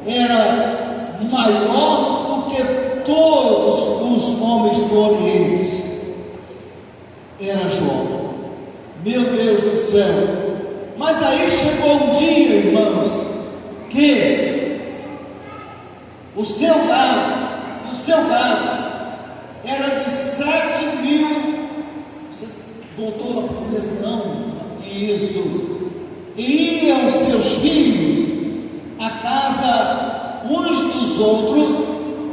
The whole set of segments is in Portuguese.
era maior do que todos os homens do Oriente. Era Jó. Meu Deus do céu! Mas aí chegou um dia, irmãos, que o seu gado era de 7.000. Você voltou lá para o começo? Não. Isso. E iam seus filhos à casa uns dos outros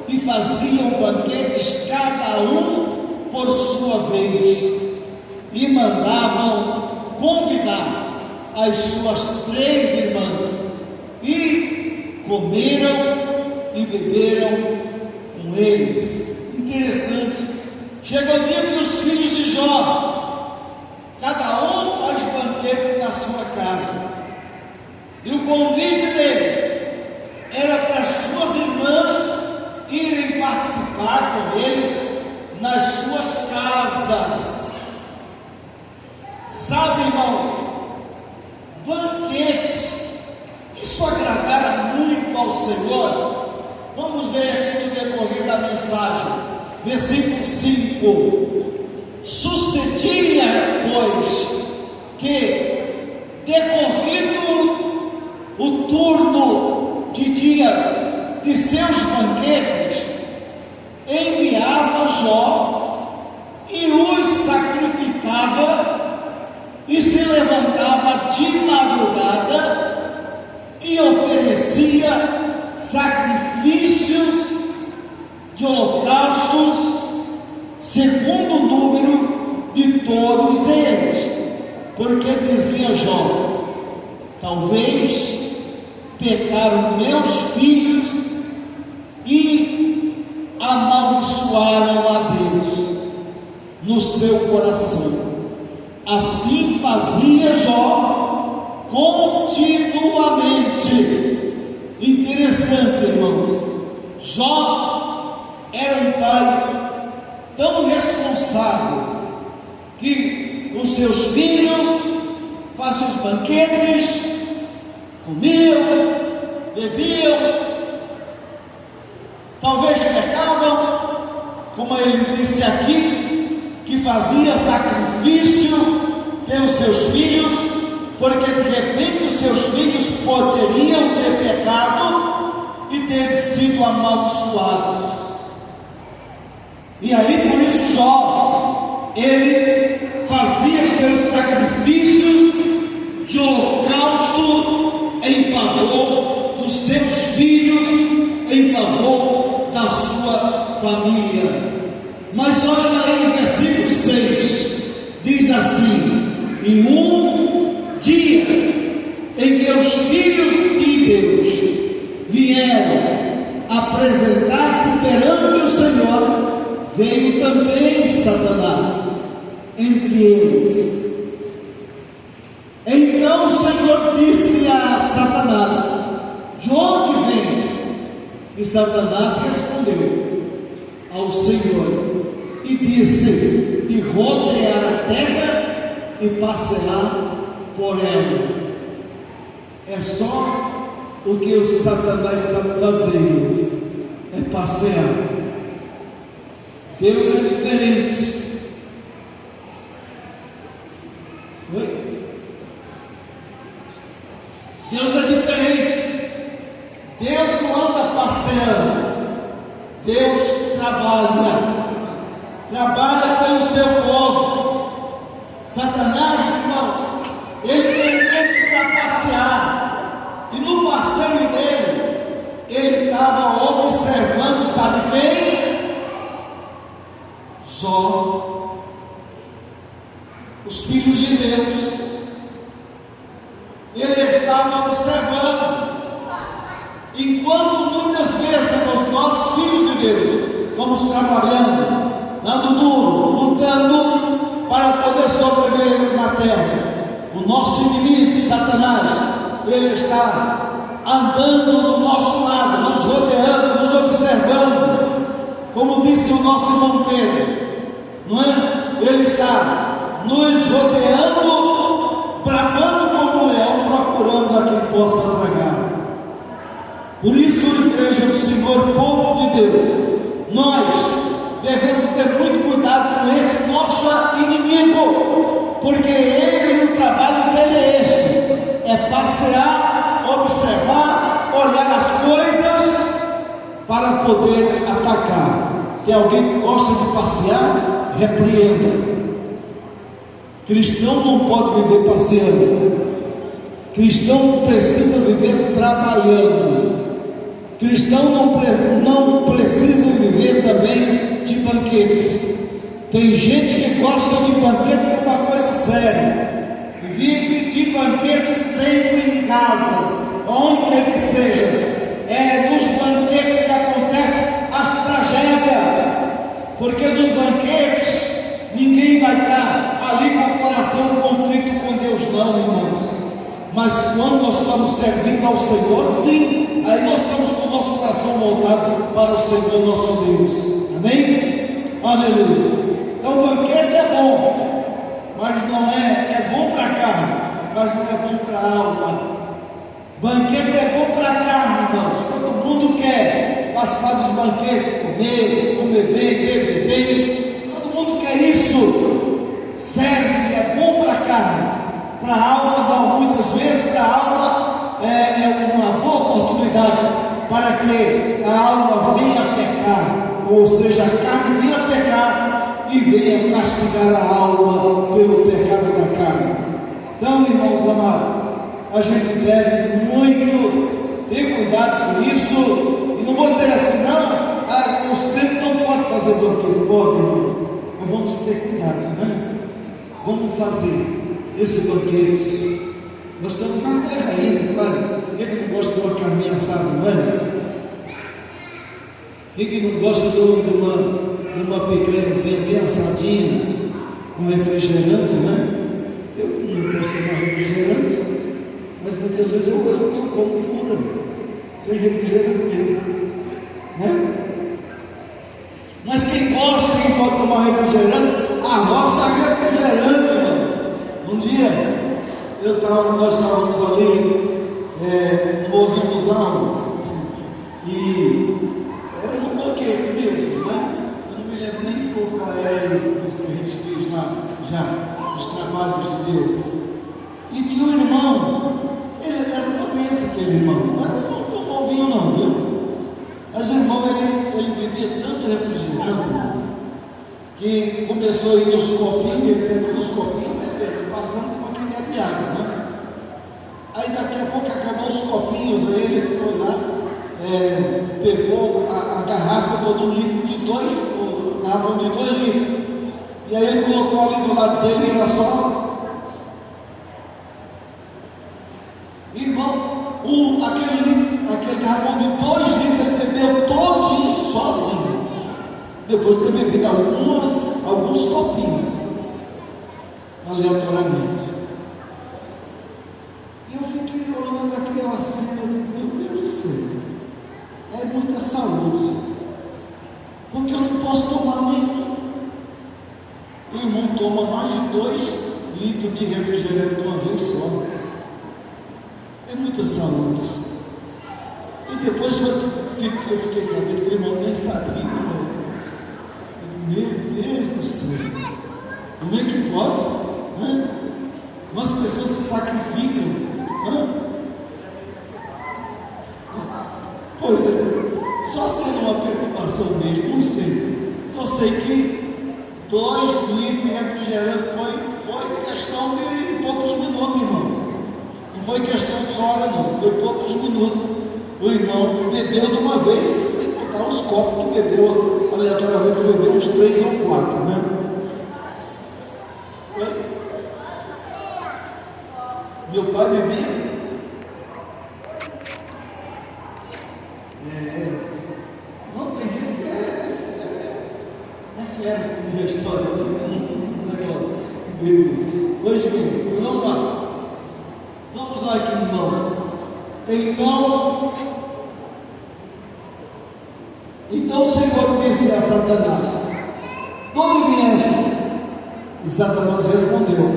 e faziam banquetes, cada um por sua vez, e mandavam convidar as suas 3 irmãs, e comeram e beberam com eles. Interessante. Chega o dia que os filhos de Jó, cada um faz banquete na sua casa, e o convite deles era para as suas irmãs irem participar com eles nas suas casas. Sabe, irmãos, banquetes, isso agradara muito ao Senhor. Vamos ver aqui no decorrer da mensagem, versículo 5. Sucedia, pois, que, decorrido o turno de dias de seus banquetes, enviava Jó e os sacrificava, e se levantava de madrugada e oferecia sacrifícios de holocaustos segundo o número de todos eles, porque dizia Jó: talvez pecaram meus filhos e amaldiçoaram a Deus no seu coração. Assim fazia Jó continuamente. Interessante, irmãos. Jó era um pai tão responsável que os seus filhos faziam os banquetes, comiam, bebiam, talvez pecavam, como ele disse aqui, que fazia sacrifício pelos seus filhos, porque de repente os seus filhos poderiam ter pecado e ter sido amaldiçoados. E aí, por isso, Jó, ele fazia seus sacrifícios de holocausto em favor dos seus filhos, em favor da sua família. Mas olha aí no versículo 6, diz assim: em um dia em que os filhos de Deus vieram apresentar-se perante o Senhor, veio também Satanás entre eles. Então o Senhor disse a Satanás: de onde vens? E Satanás respondeu ao Senhor e disse: de rodear a terra e passear por ela. É só o que o Satanás sabe fazer, é passear. Deus é diferente. Oi? Deus é diferente. Deus não anda passeando. Deus trabalha pelo seu povo. Satanás, irmãos, ele tem tempo para passear, e no passeio dele, ele estava observando, sabe quem? Jó, os filhos de Deus. Ele estava observando, enquanto muitas vezes nós, filhos de Deus, vamos trabalhando, dando duro, lutando para poder sobreviver na terra. O nosso inimigo, Satanás, ele está andando do nosso lado, nos rodeando, nos observando, como disse o nosso irmão Pedro, não é? Ele está nos rodeando, bramando como leão, procurando a quem possa tragar. Por isso, igreja do Senhor, povo de Deus, nós devemos ter muito cuidado com esse nosso inimigo, porque ele, o trabalho dele é esse: é passear, observar, olhar as coisas para poder atacar. Tem alguém que gosta de passear? Repreenda. Cristão não pode viver passeando. Cristão precisa viver trabalhando. Cristão não precisa viver também de banquetes. Tem gente que gosta de banquete, que é uma coisa séria. Vive de banquete sempre em casa, onde quer que seja. É nos banquetes que acontecem as tragédias, porque nos banquetes ninguém vai estar ali com o coração contrito com Deus, não, irmãos. Mas quando nós estamos servindo ao Senhor, sim, aí nós estamos com o nosso coração voltado para o Senhor nosso Deus. Amém? Aleluia. Então o banquete é bom, mas não é bom para a carne, mas não é bom para a alma. Banquete é bom para a carne, irmãos. Todo mundo quer participar dos banquetes, comer bem, beber bem. Todo mundo quer isso. Serve, é bom para a carne. Para a alma, não. Muitas vezes para a alma é uma boa oportunidade para que a alma venha a pecar, ou seja, a carne venha a pecar e venha castigar a alma pelo pecado da carne. Então, irmãos amados, a gente deve muito ter cuidado com isso. E não vou dizer assim, não, os crentes não podem fazer banquete. Pode, irmãos, mas vamos ter cuidado, né? Vamos fazer esse banquete. Nós estamos na terra ainda, claro. Quem que não gosta de uma carninha assada, não é? Quem que não gosta de uma picanhazinha bem assadinha, com refrigerante, né? Eu não gosto de tomar refrigerante, mas muitas vezes eu como pura, sem refrigerante mesmo, né? Mas quem gosta, quem pode tomar refrigerante, arrocha refrigerante, irmão. Um dia, nós estávamos ali no Morro dos Almas, e era um banquete mesmo, né? Eu não me lembro nem qual era isso que a gente fez lá, já, os trabalhos de Deus. E tinha um irmão, ele era uma bênção, aquele irmão, não era tão novinho não, viu? Mas o irmão, ele bebia tanto refrigerante, que começou a ir nos copinhos, bebendo nos copinhos, passando com aquele bebe água, né? Aí daqui a pouco acabou os copinhos, aí ele ficou lá, pegou a garrafa de 1 litro de 2, garrafa de 2 litros, e aí ele colocou ali do lado dele, era só. Irmão, aquele garrafão de 2 litros ele bebeu todinho sozinho, depois de ter bebido alguns copinhos, aleatoriamente. E eu fiquei olhando aquela cena, meu Deus do céu, é muita saúde, porque eu não posso tomar nenhum. O irmão toma mais de 2 litros de refrigerante de uma vez só. É muita saúde. E depois eu fiquei sabendo que o irmão nem sabia, né? Meu Deus do céu, como é que pode? Né? As pessoas se sacrificam. Né? Pois é, só sendo uma preocupação mesmo, não sei. Só sei que 2 litros de refrigerante foi questão de poucos minutos, irmãos. Não foi questão de hora, não, foi poucos minutos. O irmão bebeu de uma vez, sem contar os copos que bebeu aleatoriamente, bebeu uns 3 ou 4, né? Meu pai bebia. Não, tem gente que é fera na história, um negócio. Pois bem, vamos lá. Vamos lá aqui, irmãos. Então o Senhor disse a Satanás: quando viestes? E Satanás respondeu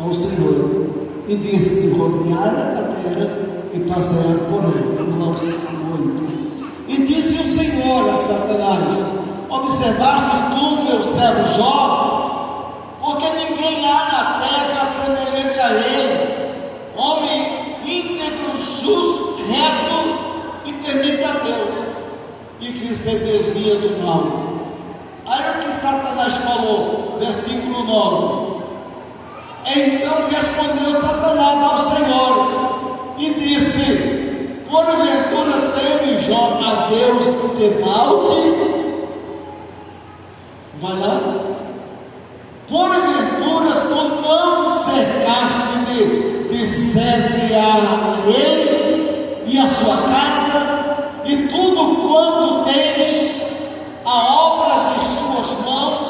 ao Senhor e disse: de rodear a terra e passaram por ele. Vamos lá, o 8. E disse o Senhor a Satanás: observastes tu, meu servo Jó? Porque ninguém há na terra semelhante a ele, homem íntegro, justo, reto e temente a Deus, e que se desvia do mal. Aí o que Satanás falou, versículo 9: então respondeu Satanás ao Senhor e disse: porventura teme Jó a Deus que te malte? Vai lá. Porventura tu não cercaste de sede a ele e a sua casa, e tudo quanto tens, a obra de suas mãos,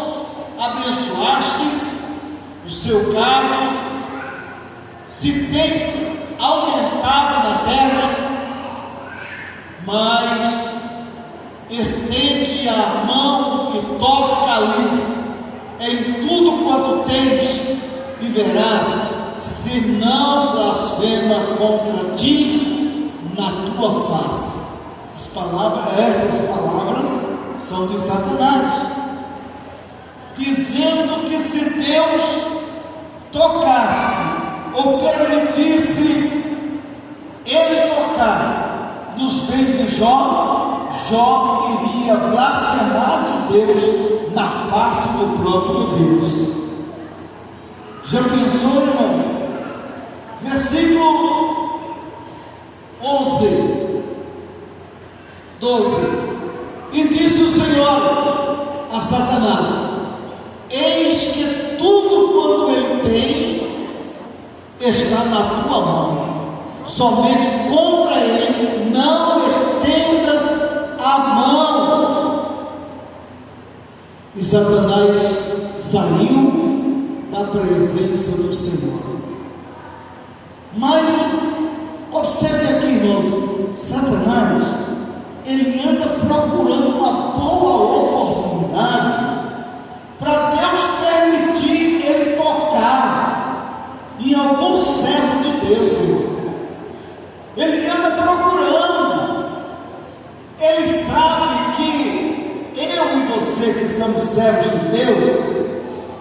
abençoastes, o seu gado se tem aumentado na terra, mas estende a mão e toca-lhes em tudo quanto tens, e verás se não blasfema contra ti na tua face. Essas palavras são de Satanás, dizendo que se Deus tocasse ou permitisse ele tocar nos bens de Jó, Jó iria blasfemar de Deus na face do próprio Deus. Já pensou, irmãos? Versículo 12: e disse o Senhor a Satanás: eis que tudo quanto ele tem está na tua mão, somente contra ele não estendas a mão. E Satanás saiu da presença do Senhor. Mas observe aqui, irmãos, Satanás, ele anda procurando uma boa oportunidade para Deus permitir ele tocar em algum servo de Deus, Senhor. Ele anda procurando. Ele sabe que eu e você, que somos servos de Deus,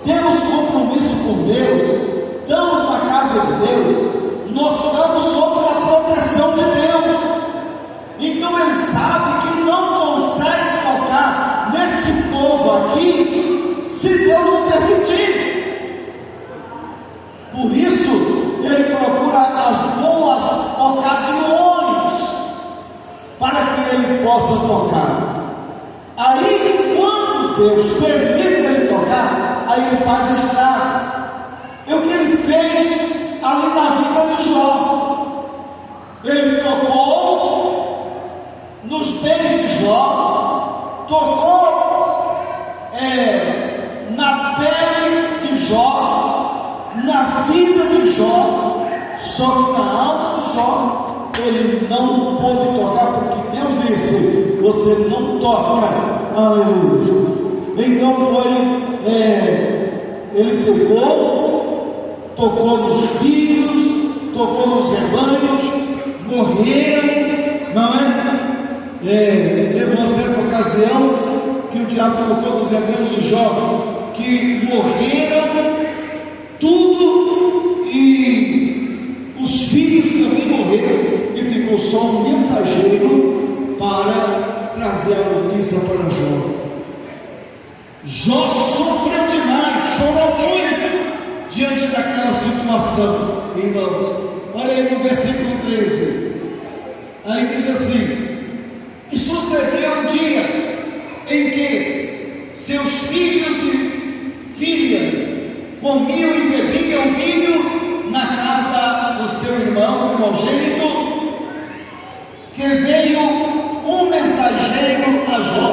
temos compromisso com Deus, estamos na casa de Deus, nós estamos sob a proteção de Deus. Então ele sabe que não consegue tocar nesse povo aqui se Deus não permitir. Por isso ele procura as boas ocasiões para que ele possa tocar. Aí quando Deus permite ele tocar, aí ele faz estrago. É o que ele fez ali na vida de Jó. Ele tocou nos bens de Jó, tocou na pele de Jó, na vida de Jó, só que na alma de Jó ele não pôde tocar, porque Deus disse: você não toca. Aleluia. Então ele pegou, tocou nos filhos, tocou nos rebanhos, morreram, não é? Teve uma certa ocasião que o diabo tocou nos rebanhos de Jó, que morreram tudo, e os filhos também morreram, e ficou só um mensageiro para trazer a notícia para Jó. Jó sofreu demais, chorou muito diante daquela situação, irmãos. Olha aí no versículo 13, aí diz assim: e sucedeu um dia em que seus filhos e filhas comiam e bebiam vinho na casa do seu irmão primogênito, que veio um mensageiro a Jó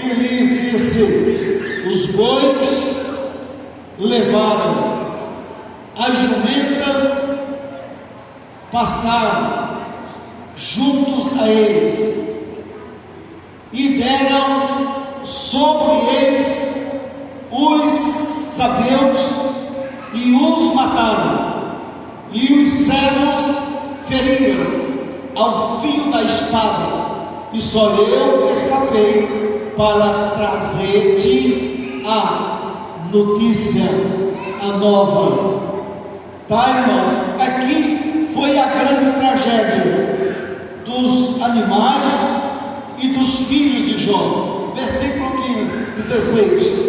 e lhes disse: os bois levaram, as jumentas pastaram juntos a eles, e deram sobre eles os sabeus e os mataram, e os servos feriram, espada, e só eu escapei para trazer-te a notícia, a nova. Tá, irmãos? Aqui foi a grande tragédia dos animais e dos filhos de Jó. Versículo 16.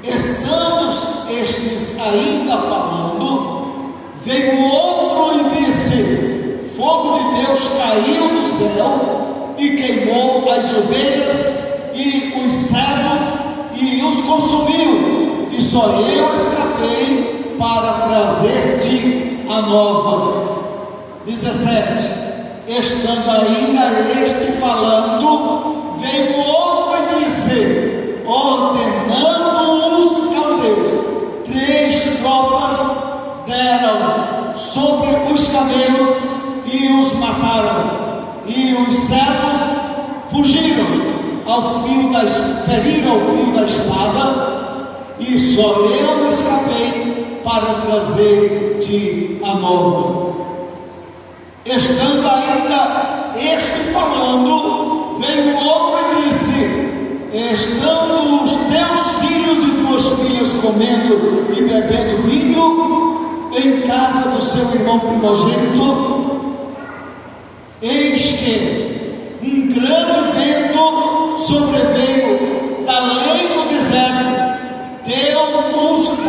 Estando estes ainda falando, veio outro e disse: fogo de Deus caiu do céu e queimou as ovelhas e os servos e os consumiu, e só eu escapei para trazer-te a nova. 17. Estando ainda este falando, veio outro e disse, ordenando os caldeus, 3 tropas deram sobre os camelos e os mataram, e os servos fugiram feriram ao fio da espada, e só eu escapei para trazer-te a nova. Estando ainda este falando, veio outro e disse, estando os teus filhos e tuas filhas comendo e bebendo vinho em casa do seu irmão primogênito, eis que um grande vento sobreveio da além do deserto, deu uns 4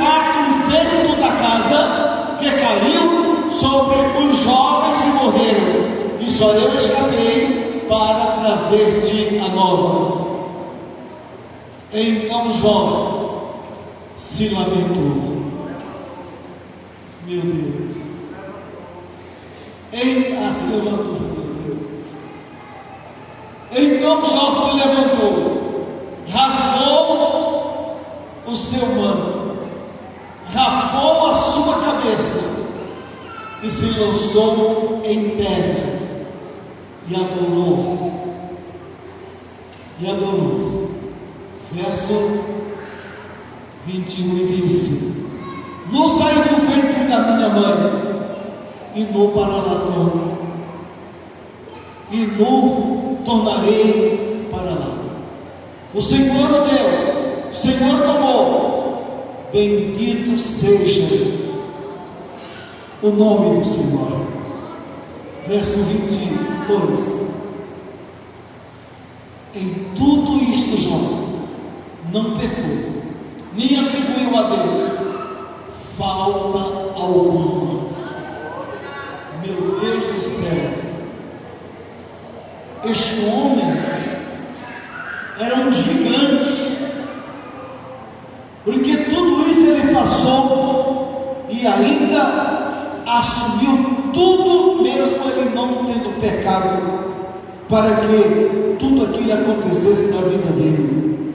ventos da casa, que caiu sobre os jovens e morreram, e só eu escapei para trazer-te a nova. Então Jó se lamentou. Meu Deus. Se levantou. Então Jó se levantou, rasgou o seu manto, rapou a sua cabeça e se lançou em terra e adorou. Verso 21, e disse: não saí do ventre da minha mãe, e não para lá torno, e não tornarei para lá. O Senhor o deu, o Senhor tomou, bendito seja o nome do Senhor. Verso 22. Em tudo isto Jó não pecou, nem atribuiu a Deus falta alguma. Meu Deus do céu, este homem era um gigante, porque tudo isso ele passou e ainda assumiu tudo, mesmo ele não tendo pecado, para que tudo aquilo acontecesse na vida dele.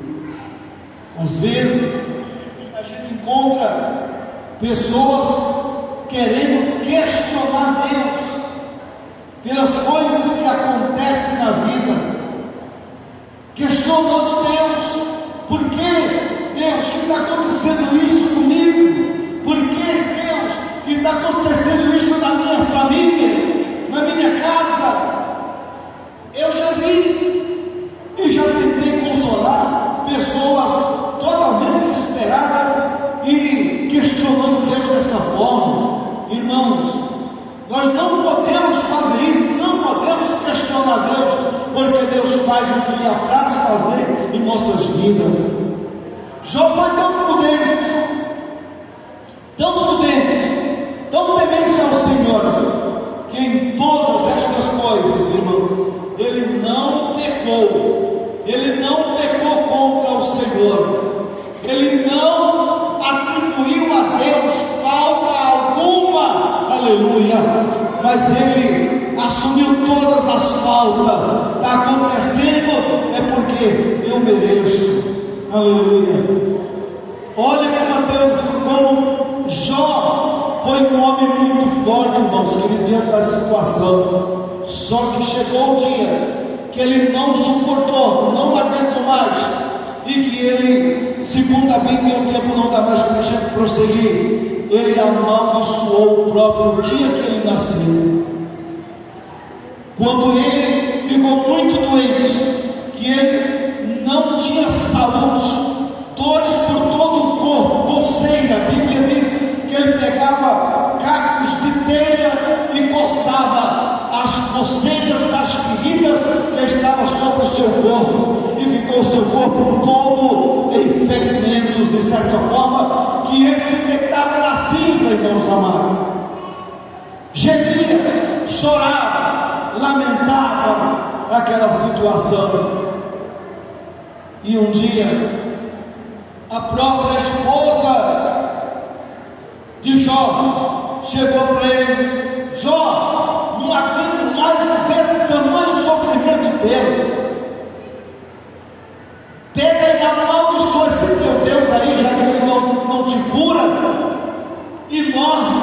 Às vezes a gente encontra pessoas querendo questionar Deus pelas coisas que acontecem na vida, questionando Deus: por que Deus que está acontecendo isso comigo? Por que Deus que está acontecendo isso na minha família, na minha casa? Eu já vi e já tentei consolar pessoas totalmente desesperadas e questionando Deus desta forma. Irmãos, nós não podemos fazer isso, não podemos questionar Deus, porque Deus faz o que lhe apraz fazer em nossas vidas. Jó foi tão temente ao Senhor, que em todas estas coisas, irmãos, ele não pecou contra o Senhor, ele não atribuiu a Deus falta alguma, aleluia, mas ele assumiu todas as faltas. Está acontecendo é porque eu mereço, aleluia. Olha como Jó foi um homem muito forte, irmãos, diante da situação. Só que chegou o dia que ele não suportou, não aguentou mais, e que ele, segundo a Bíblia, o tempo não dá mais para a gente prosseguir, ele amaldiçoou o próprio dia que ele nasceu. quando ele ficou muito doente, que ele não tinha saúde, dores por todo o corpo, coceira. A Bíblia diz que ele pegava cacos de telha e coçava as coceiras das feridas que estavam sobre o seu corpo, e ficou o seu corpo todo em ferimentos, de certa forma, que ele se deitava na cinza, irmãos amados, gemia, chorava, lamentava aquela situação. E um dia, a própria esposa de Jó chegou para ele: Jó, não aguento mais ver o tamanho sofrimento teu. Pega e amaldiçoa esse teu Deus aí, já que ele não te cura, e morre.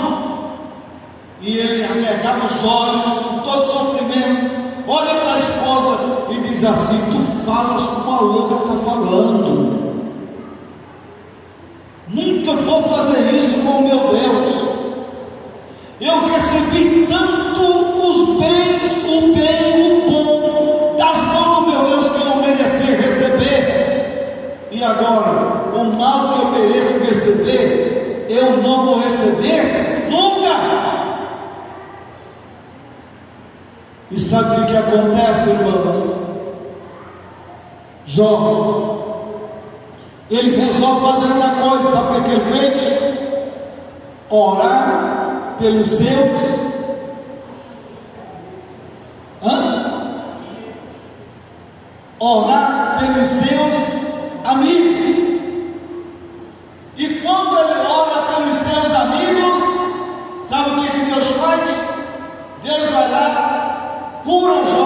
E ele arregava os olhos, com todo sofrimento, olha para a esposa e diz assim: tu falas como a louca está falando. Nunca vou fazer isso com o meu Deus. Eu recebi tanto os bens, o bem, o bom das mãos do meu Deus, que eu não mereci receber. E agora, o mal que eu mereço receber, eu não vou receber nunca. E sabe o que acontece, irmãos? Jó, ele resolve fazer uma coisa. Sabe o que ele fez? Orar pelos seus orar pelos seus amigos. E quando ele ora pelos seus amigos, sabe o que Deus faz? Deus vai lá, cura Jó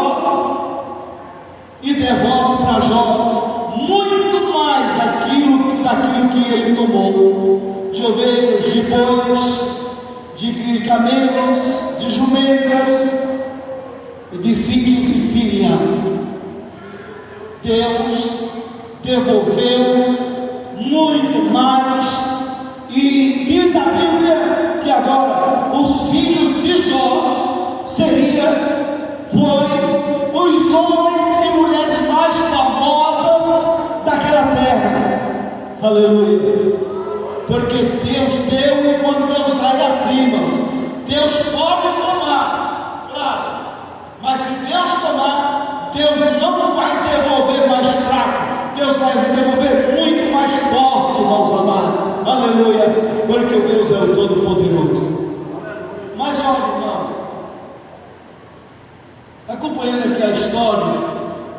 e devolve para Jó muito mais daquilo que ele tomou, de ovelhas, de bois, de camelos, de jumentas, de filhos e filhas. Deus devolveu muito mais, e diz a Bíblia que agora os filhos de Jó foi os homens e mulheres mais famosas daquela terra. Aleluia! Porque Deus deu, e quando Deus dá é acima. Deus pode tomar, claro, mas se Deus tomar, Deus não vai devolver mais fraco, Deus vai devolver muito mais forte, irmãos amados. Aleluia! Porque Deus é o Todo-Poderoso. Mas olha, irmãos, acompanhando aqui a história,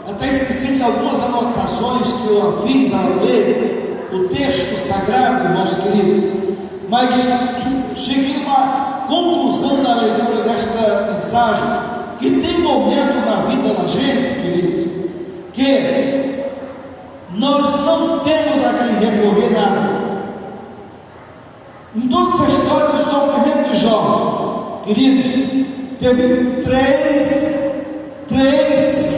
até esqueci de algumas anotações que eu fiz ao ler o texto sagrado, irmãos queridos, mas cheguei a uma conclusão da leitura desta mensagem, que tem momento na vida da gente, queridos, que nós não temos a quem recorrer nada. Em toda essa história do sofrimento de Jó, queridos, teve três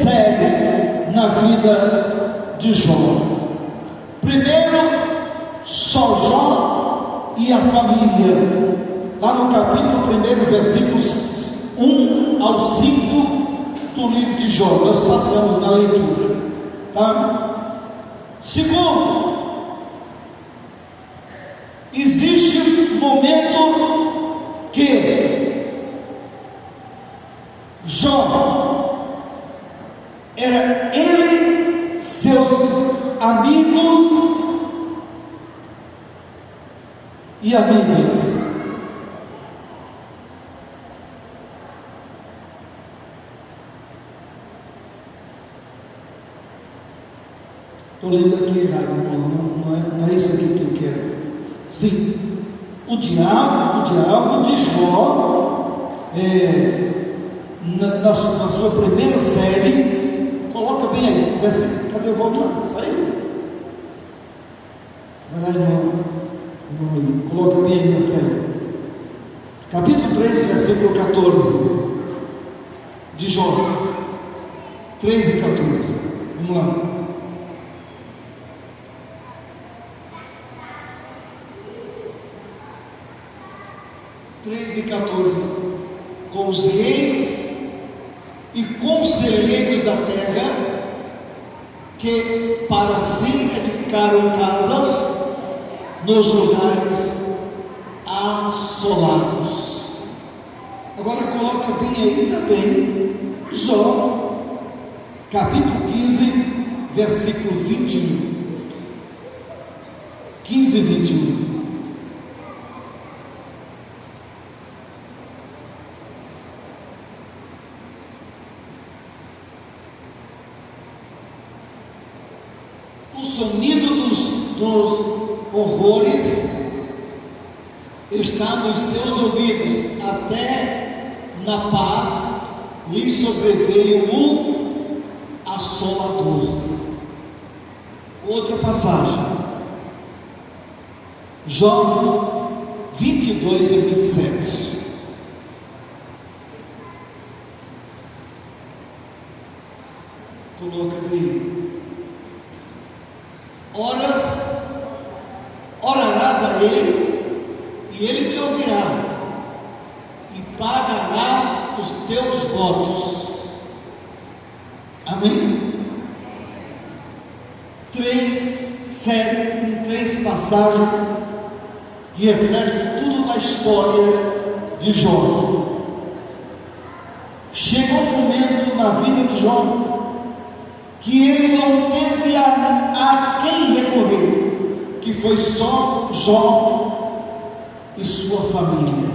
séries na vida de Jó. Primeiro, só Jó e a família. Lá no capítulo 1, versículos 1 ao 5 do livro de Jó, nós passamos na leitura, tá? Segundo, existe um momento que Jó era ele, seus amigos e amigas. Estou lendo aqui errado, irmão. Não é isso aqui que eu quero. Sim, o diabo de Jó, na sua primeira série, coloca bem aí, cadê o volta lá? Saiu? Vai lá, irmão, coloca bem aí na tela. Capítulo 3, versículo 14 de Jó. 3 e 14. Vamos lá. 3 e 14, com os reis e conselheiros da terra, que para si edificaram casas nos lugares assolados. Agora coloca bem aí também Jó, capítulo 15, versículo 21. 15 e 21. O sonido dos horrores está nos seus ouvidos, até na paz lhe sobreveio o assolador. Outra passagem, Jó 22 e 27. Coloca aí. Orarás a ele, e ele te ouvirá, e pagarás os teus votos. Amém? Três passagens que refletem tudo na história de Jó. Chegou um momento na vida de Jó que ele não teve a quem recorrer, que foi só Jó e sua família.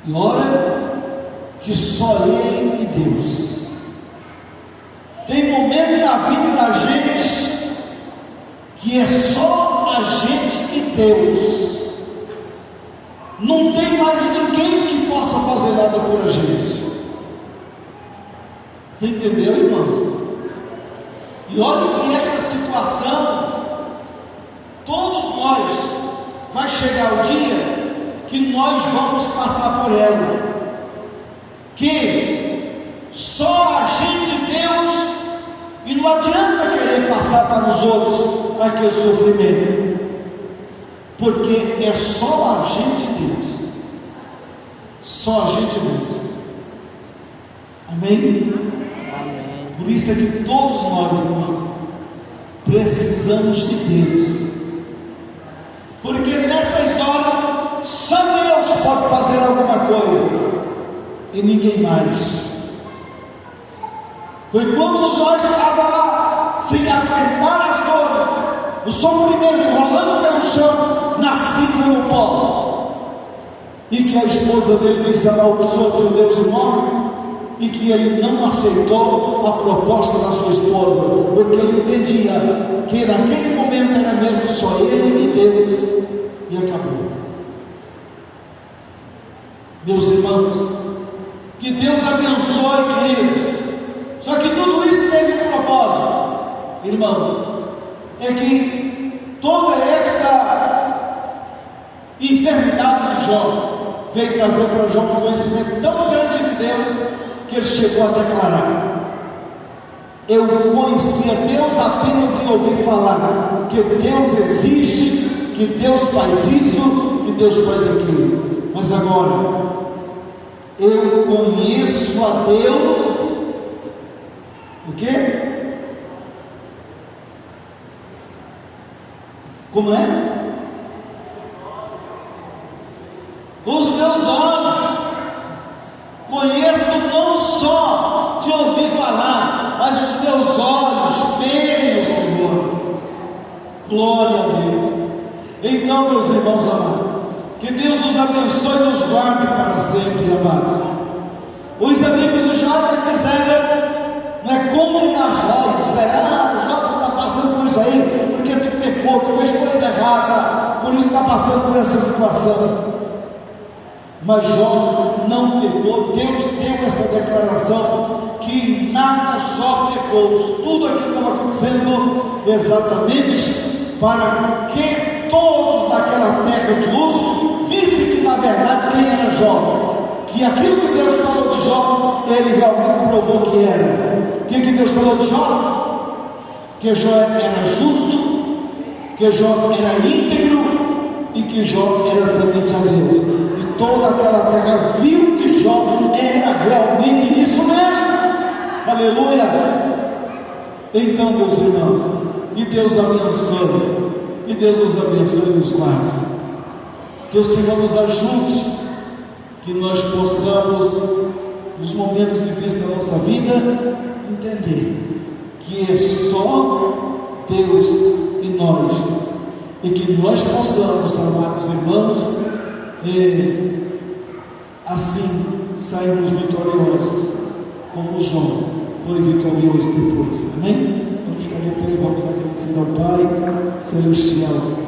E olha que só ele e Deus. Tem momento na vida da gente que é só a gente e Deus. Não tem mais ninguém que possa fazer nada por a gente. Você entendeu, irmãos? E olha que essa situação, todos nós, vai chegar o dia que nós vamos passar por ela, que só a gente e Deus, e não adianta querer passar para os outros aquele sofrimento, porque é só a gente e Deus, só a gente e Deus. Amém? Por isso é que todos nós, irmãos, precisamos de Deus, porque nessas horas só Deus pode fazer alguma coisa e ninguém mais. Foi quando Jó estava lá, sem aguentar as dores, o sofrimento rolando pelo chão, na cinza no pó, e que a esposa dele disse: amaldiçoa teu Deus e morre. E que ele não aceitou a proposta da sua esposa, porque ele entendia que naquele momento era mesmo só ele e Deus, e acabou. Meus irmãos, que Deus abençoe, queridos. Só que tudo isso teve um propósito, irmãos, é que toda esta enfermidade de Jó veio trazer para Jó um conhecimento tão grande de Deus, que ele chegou a declarar: eu conhecia Deus apenas em ouvir falar que Deus existe, que Deus faz isso, que Deus faz aquilo, mas agora eu conheço a Deus. O quê? Como é? Com os meus olhos. Conheço não só de ouvir falar, mas os meus olhos veem o Senhor. Glória a Deus. Então, meus irmãos amados, que Deus nos abençoe e nos guarde para sempre, amados. Os amigos do Jó quiseram, não é, condenar Jó, disseram: Jó está passando por isso aí, porque tu pecou, tu fez coisa errada, por isso está passando por essa situação. Mas Jó não pecou. Deus deu essa declaração que nada Jó pecou. Tudo aquilo estava acontecendo exatamente para que todos daquela terra de Uz vissem que na verdade quem era Jó, que aquilo que Deus falou de Jó, ele realmente provou que era. O que Deus falou de Jó? Que Jó era justo, que Jó era íntegro e que Jó era temente a Deus. Toda aquela terra viu que Jó era realmente isso mesmo. Aleluia! Então, meus irmãos, e Deus abençoe, e Deus nos abençoe e nos guarde, que o Senhor nos ajude, que nós possamos, nos momentos difíceis da nossa vida, entender que é só Deus e nós, e que nós possamos, amados irmãos, assim sairmos vitoriosos, como João foi vitorioso depois. Amém? Vamos ficar de pé e vamos agradecer ao Pai Celestial.